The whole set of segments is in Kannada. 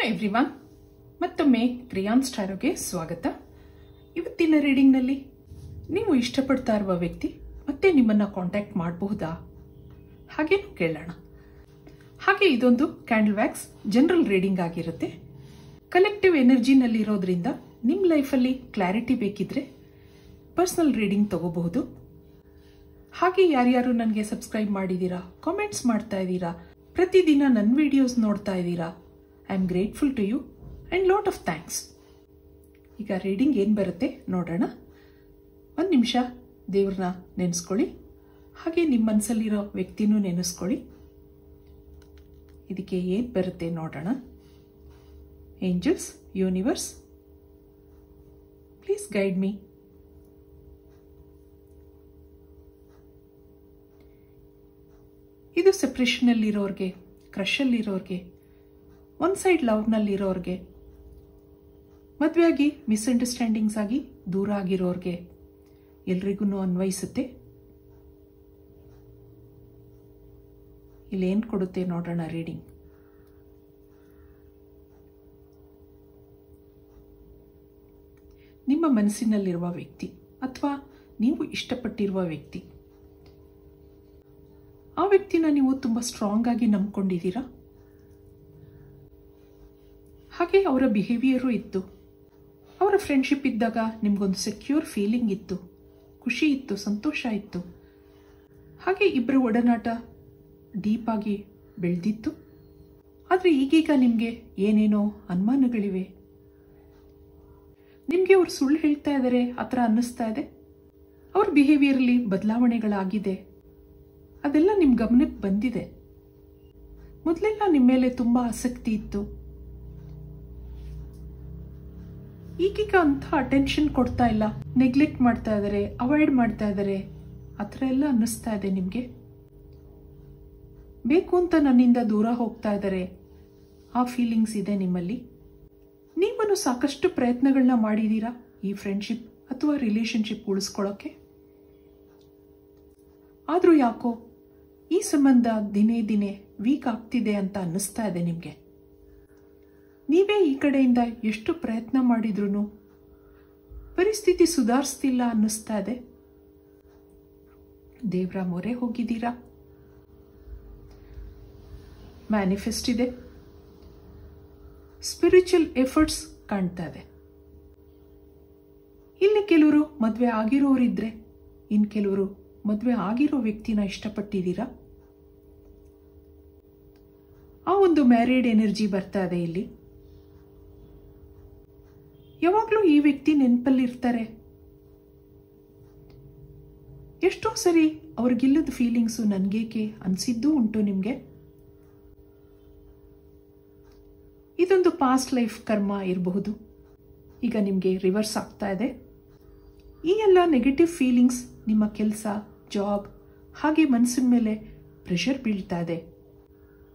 ಹಾಯ್ ಎವ್ರಿವನ್, ಮತ್ತೊಮ್ಮೆ ಕ್ರಿಯಾನ್ಸ್ ಟಾರೋಗೆ ಸ್ವಾಗತ. ಇವತ್ತಿನ ರೀಡಿಂಗ್ನಲ್ಲಿ ನೀವು ಇಷ್ಟಪಡ್ತಾ ಇರುವ ವ್ಯಕ್ತಿ ಮತ್ತೆ ನಿಮ್ಮನ್ನು ಕಾಂಟ್ಯಾಕ್ಟ್ ಮಾಡಬಹುದಾ ಹಾಗೇನು ಕೇಳೋಣ. ಹಾಗೆ ಇದೊಂದು ಕ್ಯಾಂಡಲ್ ವ್ಯಾಕ್ಸ್ ಜನರಲ್ ರೀಡಿಂಗ್ ಆಗಿರುತ್ತೆ. ಕಲೆಕ್ಟಿವ್ ಎನರ್ಜಿನಲ್ಲಿ ಇರೋದ್ರಿಂದ ನಿಮ್ಮ ಲೈಫಲ್ಲಿ ಕ್ಲಾರಿಟಿ ಬೇಕಿದ್ರೆ ಪರ್ಸನಲ್ ರೀಡಿಂಗ್ ತಗೋಬಹುದು. ಹಾಗೆ ಯಾರ್ಯಾರು ನನಗೆ ಸಬ್ಸ್ಕ್ರೈಬ್ ಮಾಡಿದ್ದೀರಾ, ಕಾಮೆಂಟ್ಸ್ ಮಾಡ್ತಾ ಇದ್ದೀರಾ, ಪ್ರತಿದಿನ ನನ್ನ ವಿಡಿಯೋಸ್ ನೋಡ್ತಾ ಇದ್ದೀರಾ, I am grateful to you and lot of thanks. ಈಗ ರೀಡಿಂಗ್ ಏನು ಬರುತ್ತೆ ನೋಡೋಣ. ಒಂದು ನಿಮಿಷ ದೇವ್ರನ್ನ ನೆನೆಸ್ಕೊಳ್ಳಿ, ಹಾಗೆ ನಿಮ್ಮ ಮನಸ್ಸಲ್ಲಿರೋ ವ್ಯಕ್ತಿನೂ ನೆನೆಸ್ಕೊಳ್ಳಿ. ಇದಕ್ಕೆ ಏನು ಬರುತ್ತೆ ನೋಡೋಣ. Angels, universe, please guide me. ಇದು ಸೆಪ್ರೇಷನಲ್ಲಿರೋರಿಗೆ, ಕ್ರಷಲ್ಲಿರೋರಿಗೆ, ಒಂದು ಸೈಡ್ ಲವ್ನಲ್ಲಿರೋರಿಗೆ, ಮದುವೆಯಾಗಿ ಮಿಸ್ಅಂಡರ್ಸ್ಟ್ಯಾಂಡಿಂಗ್ಸ್ ಆಗಿ ದೂರ ಆಗಿರೋರಿಗೆ ಎಲ್ರಿಗೂ ಅನ್ವಯಿಸುತ್ತೆ. ಇಲ್ಲೇನು ಕೊಡುತ್ತೆ ನೋಡೋಣ ರೀಡಿಂಗ್. ನಿಮ್ಮ ಮನಸ್ಸಿನಲ್ಲಿರುವ ವ್ಯಕ್ತಿ ಅಥವಾ ನೀವು ಇಷ್ಟಪಟ್ಟಿರುವ ವ್ಯಕ್ತಿ, ಆ ವ್ಯಕ್ತಿನ ನೀವು ತುಂಬ ಸ್ಟ್ರಾಂಗ್ ಆಗಿ ನಂಬ್ಕೊಂಡಿದ್ದೀರಾ. ಹಾಗೆ ಅವರ ಬಿಹೇವಿಯರು ಇತ್ತು. ಅವರ ಫ್ರೆಂಡ್ಶಿಪ್ ಇದ್ದಾಗ ನಿಮಗೊಂದು ಸೆಕ್ಯೂರ್ ಫೀಲಿಂಗ್ ಇತ್ತು, ಖುಷಿ ಇತ್ತು, ಸಂತೋಷ ಇತ್ತು. ಹಾಗೆ ಇಬ್ಬರ ಒಡನಾಟ ಡೀಪ್ ಆಗಿ ಬೆಳೆದಿತ್ತು. ಆದರೆ ಈಗೀಗ ನಿಮಗೆ ಏನೇನೋ ಅನುಮಾನಗಳಿವೆ. ನಿಮಗೆ ಅವ್ರು ಸುಳ್ಳು ಹೇಳ್ತಾ ಇದ್ದಾರೆ ಆ ಥರ ಅನ್ನಿಸ್ತಾ ಇದೆ. ಅವ್ರ ಬಿಹೇವಿಯರ್ಲಿ ಬದಲಾವಣೆಗಳಾಗಿದೆ, ಅದೆಲ್ಲ ನಿಮ್ಮ ಗಮನಕ್ಕೆ ಬಂದಿದೆ. ಮೊದಲೆಲ್ಲ ನಿಮ್ಮ ಮೇಲೆ ತುಂಬ ಆಸಕ್ತಿ ಇತ್ತು, ಈಗೀಗ ಅಂಥ ಅಟೆನ್ಷನ್ ಕೊಡ್ತಾ ಇಲ್ಲ, ನೆಗ್ಲೆಕ್ಟ್ ಮಾಡ್ತಾ ಇದ್ದಾರೆ, ಅವಾಯ್ಡ್ ಮಾಡ್ತಾ ಇದ್ದಾರೆ, ಆ ಥರ ಎಲ್ಲ ಅನ್ನಿಸ್ತಾ ಇದೆ ನಿಮಗೆ. ಬೇಕು ಅಂತ ನನ್ನಿಂದ ದೂರ ಹೋಗ್ತಾ ಇದ್ದಾರೆ, ಆ ಫೀಲಿಂಗ್ಸ್ ಇದೆ ನಿಮ್ಮಲ್ಲಿ. ನೀವೂ ಸಾಕಷ್ಟು ಪ್ರಯತ್ನಗಳನ್ನ ಮಾಡಿದ್ದೀರಾ ಈ ಫ್ರೆಂಡ್ಶಿಪ್ ಅಥವಾ ರಿಲೇಶನ್ಶಿಪ್ ಉಳಿಸ್ಕೊಳ್ಳೋಕ್ಕೆ. ಆದರೂ ಯಾಕೋ ಈ ಸಂಬಂಧ ದಿನೇ ದಿನೇ ವೀಕ್ ಆಗ್ತಿದೆ ಅಂತ ಅನ್ನಿಸ್ತಾ ಇದೆ ನಿಮಗೆ. ನೀವೇ ಈ ಕಡೆಯಿಂದ ಎಷ್ಟು ಪ್ರಯತ್ನ ಮಾಡಿದ್ರೂ ಪರಿಸ್ಥಿತಿ ಸುಧಾರಿಸ್ತಿಲ್ಲ ಅನ್ನಿಸ್ತಾ ಇದೆ. ದೇವರ ಮೊರೆ ಹೋಗಿದ್ದೀರಾ, ಮ್ಯಾನಿಫೆಸ್ಟ್ ಇದೆ, ಸ್ಪಿರಿಚುವಲ್ ಎಫರ್ಟ್ಸ್ ಕಾಣ್ತಾ ಇದೆ. ಇಲ್ಲಿ ಕೆಲವರು ಮದುವೆ ಆಗಿರೋರಿದ್ರೆ, ಇನ್ನು ಕೆಲವರು ಮದುವೆ ಆಗಿರೋ ವ್ಯಕ್ತಿನ ಇಷ್ಟಪಟ್ಟಿದ್ದೀರಾ. ಆ ಒಂದು ಮ್ಯಾರಿಡ್ ಎನರ್ಜಿ ಬರ್ತಾ ಇದೆ ಇಲ್ಲಿ. ಯಾವಾಗಲೂ ಈ ವ್ಯಕ್ತಿ ನೆನಪಲ್ಲಿರ್ತಾರೆ. ಎಷ್ಟೋ ಸರಿ ಅವ್ರಿಗಿಲ್ಲದ ಫೀಲಿಂಗ್ಸು ನನಗೇಕೆ ಅನಿಸಿದ್ದೂ ಉಂಟು ನಿಮಗೆ. ಇದೊಂದು ಪಾಸ್ಟ್ ಲೈಫ್ ಕರ್ಮ ಇರಬಹುದು, ಈಗ ನಿಮಗೆ ರಿವರ್ಸ್ ಆಗ್ತಾ ಇದೆ. ಈ ಎಲ್ಲ ನೆಗೆಟಿವ್ ಫೀಲಿಂಗ್ಸ್ ನಿಮ್ಮ ಕೆಲಸ, ಜಾಬ್ ಹಾಗೆ ಮನಸ್ಸಿನ ಮೇಲೆ ಪ್ರೆಷರ್ ಬೀಳ್ತಾ ಇದೆ.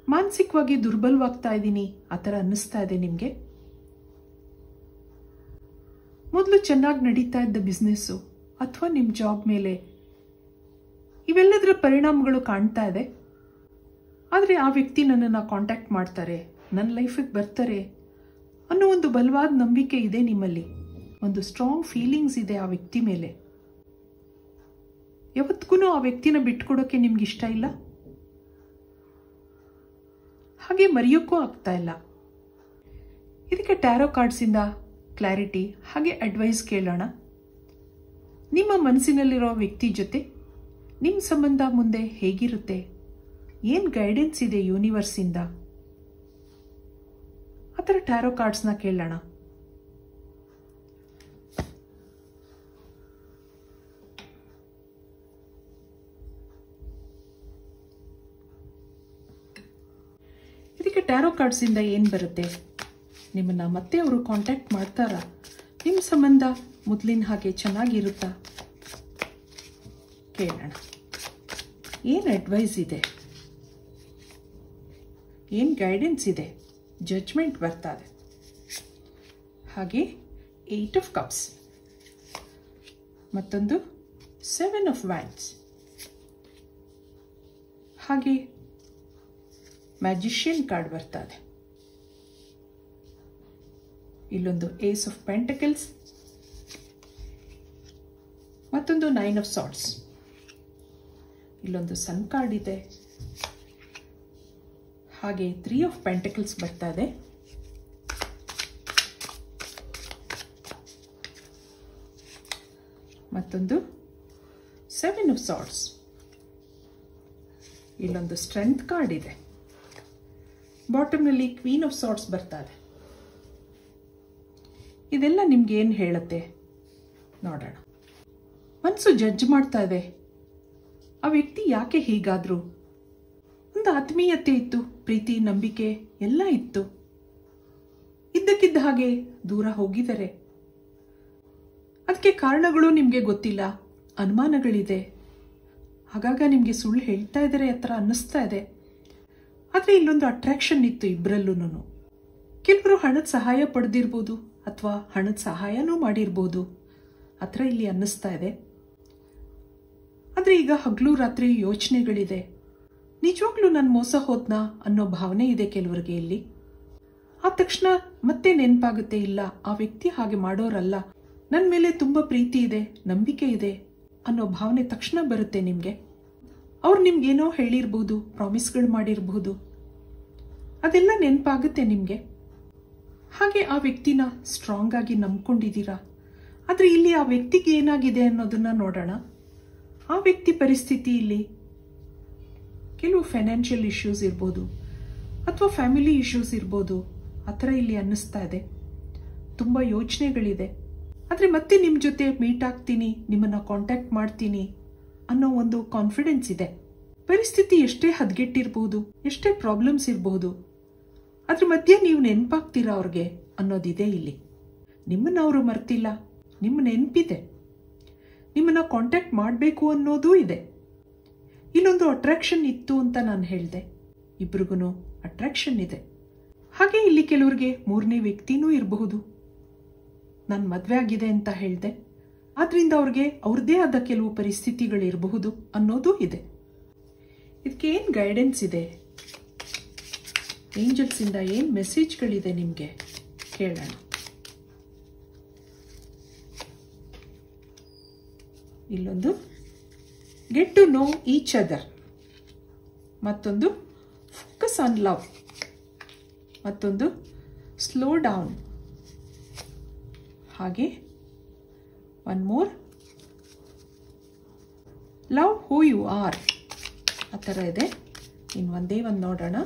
ಮಾನಸಿಕವಾಗಿ ದುರ್ಬಲವಾಗ್ತಾ ಇದ್ದೀನಿ ಆ ಥರ ಅನ್ನಿಸ್ತಾ ಇದೆ ನಿಮಗೆ. ಮೊದಲು ಚೆನ್ನಾಗಿ ನಡೀತಾ ಇದ್ದ ಬಿಸ್ನೆಸ್ಸು ಅಥವಾ ನಿಮ್ಮ ಜಾಬ್ ಮೇಲೆ ಇವೆಲ್ಲದರ ಪರಿಣಾಮಗಳು ಕಾಣ್ತಾ ಇದೆ. ಆದರೆ ಆ ವ್ಯಕ್ತಿ ನನ್ನನ್ನು ಕಾಂಟ್ಯಾಕ್ಟ್ ಮಾಡ್ತಾರೆ, ನನ್ನ ಲೈಫಿಗೆ ಬರ್ತಾರೆ ಅನ್ನೋ ಒಂದು ಬಲವಾದ ನಂಬಿಕೆ ಇದೆ ನಿಮ್ಮಲ್ಲಿ. ಒಂದು ಸ್ಟ್ರಾಂಗ್ ಫೀಲಿಂಗ್ಸ್ ಇದೆ ಆ ವ್ಯಕ್ತಿ ಮೇಲೆ. ಯಾವತ್ತಿಗೂ ಆ ವ್ಯಕ್ತಿನ ಬಿಟ್ಕೊಡೋಕೆ ನಿಮ್ಗೆ ಇಷ್ಟ ಇಲ್ಲ, ಹಾಗೆ ಮರೆಯೋಕ್ಕೂ ಆಗ್ತಾ ಇಲ್ಲ. ಇದಕ್ಕೆ ಟ್ಯಾರೋ ಕಾರ್ಡ್ಸಿಂದ ಕ್ಲಾರಿಟಿ ಹಾಗೆ ಅಡ್ವೈಸ್ ಕೇಳೋಣ. ನಿಮ್ಮ ಮನಸ್ಸಿನಲ್ಲಿರೋ ವ್ಯಕ್ತಿ ಜೊತೆ ನಿಮ್ಮ ಸಂಬಂಧ ಮುಂದೆ ಹೇಗಿರುತ್ತೆ, ಏನು ಗೈಡೆನ್ಸ್ ಇದೆ ಯೂನಿವರ್ಸಿಂದ, ಆ ಥರ ಟ್ಯಾರೋ ಕಾರ್ಡ್ಸ್ನ ಕೇಳೋಣ. ಇದಕ್ಕೆ ಟ್ಯಾರೋ ಕಾರ್ಡ್ಸಿಂದ ಏನು ಬರುತ್ತೆ, ನಿಮ್ಮನ್ನು ಮತ್ತೆ ಅವರು ಕಾಂಟ್ಯಾಕ್ಟ್ ಮಾಡ್ತಾರಾ, ನಿಮ್ಮ ಸಂಬಂಧ ಮೊದಲಿನ ಹಾಗೆ ಚೆನ್ನಾಗಿರುತ್ತಾ ಕೇಳೋಣ. ಏನು ಅಡ್ವೈಸ್ ಇದೆ, ಏನು ಗೈಡೆನ್ಸ್ ಇದೆ, ಜಡ್ಜ್ಮೆಂಟ್ ಬರ್ತಾ ಇದೆ. ಹಾಗೆ 8 ಆಫ್ ಕಪ್ಸ್, ಮತ್ತೊಂದು 7 ಆಫ್ ವ್ಯಾಂಡ್ಸ್, ಹಾಗೆ ಮ್ಯಾಜಿಷಿಯನ್ ಕಾರ್ಡ್ ಬರ್ತಾ ಇದೆ. ಇಲ್ಲೊಂದು ಏಸ್ ಆಫ್ ಪೆಂಟಕಲ್ಸ್, ಮತ್ತೊಂದು 9 ಆಫ್ ಸಾರ್ಟ್ಸ್. ಇಲ್ಲೊಂದು ಸನ್ ಕಾರ್ಡ್ ಇದೆ, ಹಾಗೆ 3 ಆಫ್ ಪೆಂಟಕಲ್ಸ್ ಬರ್ತಾ ಇದೆ. ಮತ್ತೊಂದು 7 ಆಫ್ ಸಾರ್ಟ್ಸ್. ಇಲ್ಲೊಂದು ಸ್ಟ್ರೆಂತ್ ಕಾರ್ಡ್ ಇದೆ. ಬಾಟಮ್ನಲ್ಲಿ ಕ್ವೀನ್ ಆಫ್ ಸಾರ್ಟ್ಸ್ ಬರ್ತಾ ಇದೆ. ಇದೆಲ್ಲ ನಿಮ್ಗೆ ಏನು ಹೇಳುತ್ತೆ ನೋಡೋಣ. ಮನಸ್ಸು ಜಡ್ಜ್ ಮಾಡ್ತಾ ಇದೆ, ಆ ವ್ಯಕ್ತಿ ಯಾಕೆ ಹೀಗಾದ್ರು? ಒಂದು ಆತ್ಮೀಯತೆ ಇತ್ತು, ಪ್ರೀತಿ, ನಂಬಿಕೆ ಎಲ್ಲ ಇತ್ತು. ಇದ್ದಕ್ಕಿದ್ದ ಹಾಗೆ ದೂರ ಹೋಗಿದ್ದಾರೆ. ಅದಕ್ಕೆ ಕಾರಣಗಳು ನಿಮಗೆ ಗೊತ್ತಿಲ್ಲ, ಅನುಮಾನಗಳಿದೆ. ಆಗಾಗ ನಿಮಗೆ ಸುಳ್ಳು ಹೇಳ್ತಾ ಇದ್ದಾರೆ ಆ ಥರ ಅನ್ನಿಸ್ತಾ ಇದೆ. ಆದರೆ ಇಲ್ಲೊಂದು ಅಟ್ರಾಕ್ಷನ್ ಇತ್ತು ಇಬ್ಬರಲ್ಲೂ. ಕೆಲವರು ಹಣದ ಸಹಾಯ ಪಡೆದಿರ್ಬೋದು ಅಥವಾ ಹಣದ ಸಹಾಯನೂ ಮಾಡಿರ್ಬೋದು, ಆ ಥರ ಇಲ್ಲಿ ಅನ್ನಿಸ್ತಾ ಇದೆ. ಆದರೆ ಈಗ ಹಗಲು ರಾತ್ರಿ ಯೋಚನೆಗಳಿದೆ. ನಿಜವಾಗ್ಲೂ ನಾನು ಮೋಸ ಹೋದ್ನಾ ಅನ್ನೋ ಭಾವನೆ ಇದೆ ಕೆಲವರಿಗೆ ಇಲ್ಲಿ. ಆ ತಕ್ಷಣ ಮತ್ತೆ ನೆನಪಾಗುತ್ತೆ, ಇಲ್ಲ ಆ ವ್ಯಕ್ತಿ ಹಾಗೆ ಮಾಡೋರಲ್ಲ, ನನ್ನ ಮೇಲೆ ತುಂಬ ಪ್ರೀತಿ ಇದೆ, ನಂಬಿಕೆ ಇದೆ ಅನ್ನೋ ಭಾವನೆ ತಕ್ಷಣ ಬರುತ್ತೆ ನಿಮಗೆ. ಅವ್ರು ನಿಮ್ಗೇನೋ ಹೇಳಿರ್ಬೋದು, ಪ್ರಾಮಿಸ್ಗಳು ಮಾಡಿರ್ಬೋದು, ಅದೆಲ್ಲ ನೆನಪಾಗುತ್ತೆ ನಿಮಗೆ. ಹಾಗೆ ಆ ವ್ಯಕ್ತಿನ ಸ್ಟ್ರಾಂಗ್ ಆಗಿ ನಂಬ್ಕೊಂಡಿದ್ದೀರಾ. ಆದರೆ ಇಲ್ಲಿ ಆ ವ್ಯಕ್ತಿಗೆ ಏನಾಗಿದೆ ಅನ್ನೋದನ್ನ ನೋಡೋಣ. ಆ ವ್ಯಕ್ತಿ ಪರಿಸ್ಥಿತಿ ಇಲ್ಲಿ ಕೆಲವು ಫೈನಾನ್ಷಿಯಲ್ ಇಶ್ಯೂಸ್ ಇರ್ಬೋದು ಅಥವಾ ಫ್ಯಾಮಿಲಿ ಇಶ್ಯೂಸ್ ಇರ್ಬೋದು, ಆ ಥರ ಇಲ್ಲಿ ಅನ್ನಿಸ್ತಾ ಇದೆ. ತುಂಬ ಯೋಚನೆಗಳಿದೆ. ಆದರೆ ಮತ್ತೆ ನಿಮ್ಮ ಜೊತೆ ಮೀಟ್ ಆಗ್ತೀನಿ, ನಿಮ್ಮನ್ನು ಕಾಂಟ್ಯಾಕ್ಟ್ ಮಾಡ್ತೀನಿ ಅನ್ನೋ ಒಂದು ಕಾನ್ಫಿಡೆನ್ಸ್ ಇದೆ. ಪರಿಸ್ಥಿತಿ ಎಷ್ಟೇ ಹದಗೆಟ್ಟಿರ್ಬೋದು, ಎಷ್ಟೇ ಪ್ರಾಬ್ಲಮ್ಸ್ ಇರಬಹುದು, ಅದ್ರ ಮಧ್ಯೆ ನೀವು ನೆನಪಾಗ್ತೀರಾ ಅವ್ರಿಗೆ ಅನ್ನೋದಿದೆ ಇಲ್ಲಿ. ನಿಮ್ಮನ್ನು ಅವರು ಮರ್ತಿಲ್ಲ, ನಿಮ್ಮ ನೆನಪಿದೆ, ನಿಮ್ಮನ್ನು ಕಾಂಟ್ಯಾಕ್ಟ್ ಮಾಡಬೇಕು ಅನ್ನೋದೂ ಇದೆ. ಇಲ್ಲೊಂದು ಅಟ್ರಾಕ್ಷನ್ ಇತ್ತು ಅಂತ ನಾನು ಹೇಳಿದೆ, ಇಬ್ರಿಗೂ ಅಟ್ರಾಕ್ಷನ್ ಇದೆ. ಹಾಗೆ ಇಲ್ಲಿ ಕೆಲವರಿಗೆ ಮೂರನೇ ವ್ಯಕ್ತಿನೂ ಇರಬಹುದು. ನಾನು ಮದುವೆ ಆಗಿದೆ ಅಂತ ಹೇಳಿದೆ, ಆದ್ರಿಂದ ಅವ್ರಿಗೆ ಅವ್ರದ್ದೇ ಆದ ಕೆಲವು ಪರಿಸ್ಥಿತಿಗಳಿರಬಹುದು ಅನ್ನೋದು ಇದೆ. ಇದಕ್ಕೆ ಏನು ಗೈಡೆನ್ಸ್ ಇದೆ, ಏಂಜಲ್ಸಿಂದ ಏನು ಮೆಸೇಜ್ಗಳಿದೆ ನಿಮಗೆ ಕೇಳೋಣ. ಇಲ್ಲೊಂದು get to know each other, ಮತ್ತೊಂದು ಫೋಕಸ್ ಆನ್ ಲವ್, ಮತ್ತೊಂದು ಸ್ಲೋ ಡೌನ್, ಹಾಗೆ one more love who you are, ಆ ಥರ ಇದೆ. ಇನ್ನು ಒಂದೇ ಒಂದು ನೋಡೋಣ.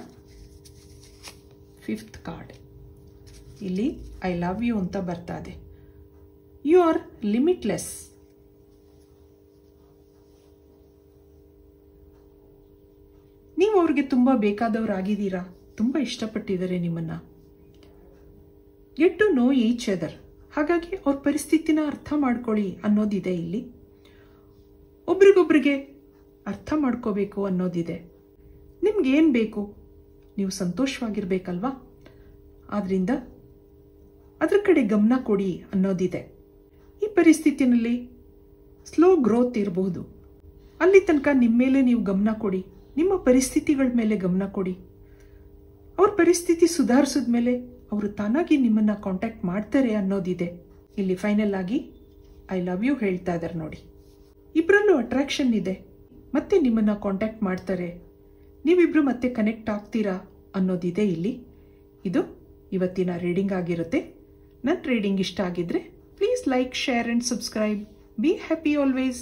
5th ಕಾರ್ಡ್ ಇಲ್ಲಿ ಐ ಲವ್ ಯು ಅಂತ ಬರ್ತಾ ಇದೆ. You are limitless. ನೀವು ಅವ್ರಿಗೆ ತುಂಬ ಬೇಕಾದವರಾಗಿದ್ದೀರಾ, ತುಂಬ ಇಷ್ಟಪಟ್ಟಿದ್ದಾರೆ ನಿಮ್ಮನ್ನ. Get to know each other, ಹಾಗಾಗಿ ಅವ್ರ ಪರಿಸ್ಥಿತಿನ ಅರ್ಥ ಮಾಡ್ಕೊಳ್ಳಿ ಅನ್ನೋದಿದೆ ಇಲ್ಲಿ. ಒಬ್ರಿಗೊಬ್ರಿಗೆ ಅರ್ಥ ಮಾಡ್ಕೋಬೇಕು ಅನ್ನೋದಿದೆ. ನಿಮ್ಗೇನು ಬೇಕು, ನೀವು ಸಂತೋಷವಾಗಿರ್ಬೇಕಲ್ವಾ, ಆದ್ರಿಂದ ಅದ್ರ ಕಡೆ ಗಮನ ಕೊಡಿ ಅನ್ನೋದಿದೆ. ಈ ಪರಿಸ್ಥಿತಿನಲ್ಲಿ ಸ್ಲೋ ಗ್ರೋತ್ ಇರಬಹುದು. ಅಲ್ಲಿ ತನಕ ನಿಮ್ಮ ಮೇಲೆ ನೀವು ಗಮನ ಕೊಡಿ, ನಿಮ್ಮ ಪರಿಸ್ಥಿತಿಗಳ ಮೇಲೆ ಗಮನ ಕೊಡಿ. ಅವ್ರ ಪರಿಸ್ಥಿತಿ ಸುಧಾರಿಸಿದ ಮೇಲೆ ಅವರು ತಾನಾಗಿ ನಿಮ್ಮನ್ನ ಕಾಂಟ್ಯಾಕ್ಟ್ ಮಾಡ್ತಾರೆ ಅನ್ನೋದಿದೆ. ಇಲ್ಲಿ ಫೈನಲ್ ಆಗಿ ಐ ಲವ್ ಯು ಹೇಳ್ತಾ ಇದ್ದಾರೆ ನೋಡಿ. ಇಬ್ಬರಲ್ಲೂ ಅಟ್ರಾಕ್ಷನ್ ಇದೆ, ಮತ್ತೆ ನಿಮ್ಮನ್ನ ಕಾಂಟ್ಯಾಕ್ಟ್ ಮಾಡ್ತಾರೆ, ನೀವಿಬ್ರು ಮತ್ತೆ ಕನೆಕ್ಟ್ ಆಗ್ತೀರಾ ಅನ್ನೋದಿದೆ ಇಲ್ಲಿ. ಇದು ಇವತ್ತಿನ ರೀಡಿಂಗ್ ಆಗಿರುತ್ತೆ. ನನ್ನ ರೀಡಿಂಗ್ ಇಷ್ಟ ಆಗಿದ್ರೆ please like, share and subscribe. Be happy always.